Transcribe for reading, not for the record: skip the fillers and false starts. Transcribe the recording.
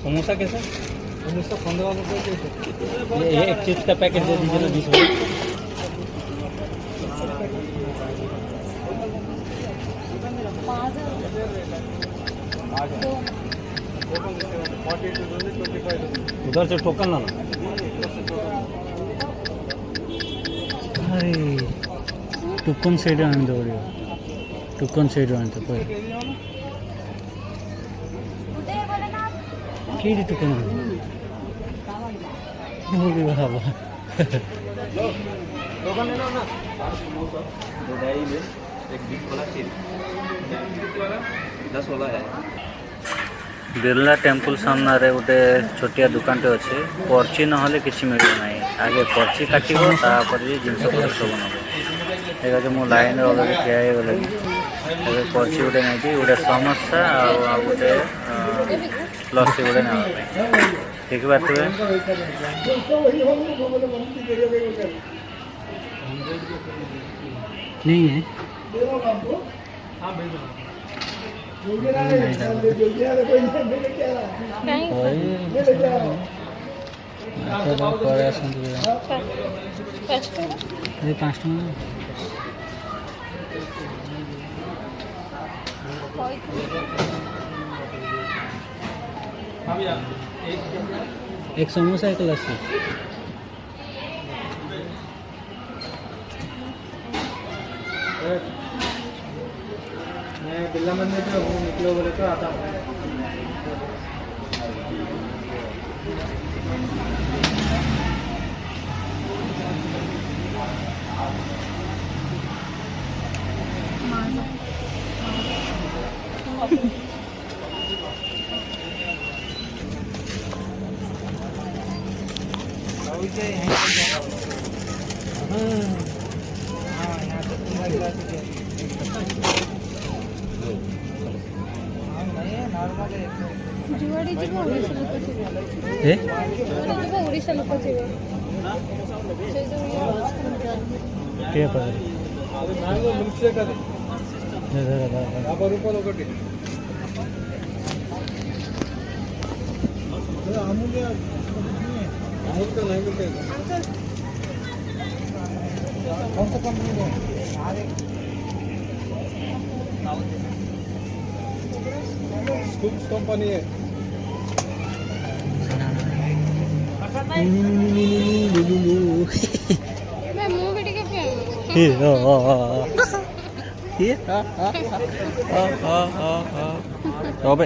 समोसा कैसा? समोसा 15 रुपये के। ये एक चिप्स का पैकेट दे दीजिए ना 20 रुपये। उधर से टोकन लाना। अरे टोकन साइड आने दो, टोकन साइड आने दो कोई की टोकन होगी बाबा। टोकन ले लो ना। दो डाई में एक 20 वाला चिप्स, 10 वाला है। बिरला टेम्पल सामने गोटे छोटिया दुकान अच्छे पर्ची ना कि मिल ना आगे पर्ची काट जिनस पत्र सब नब देखा मुझे लाइन अलरेडी ठिया गली पर्ची गोटे नहीं गोटे समोसा आ गोटे लस्सी गोटे ना ठीक बात नहीं है एक समोसा एक लस्सी मैं बिल्ला मंदिर में हूँ, निकलो बोले तो आता हूँ। ओडिशा लोक कंपनी है। मैं मुंह भी टिके पे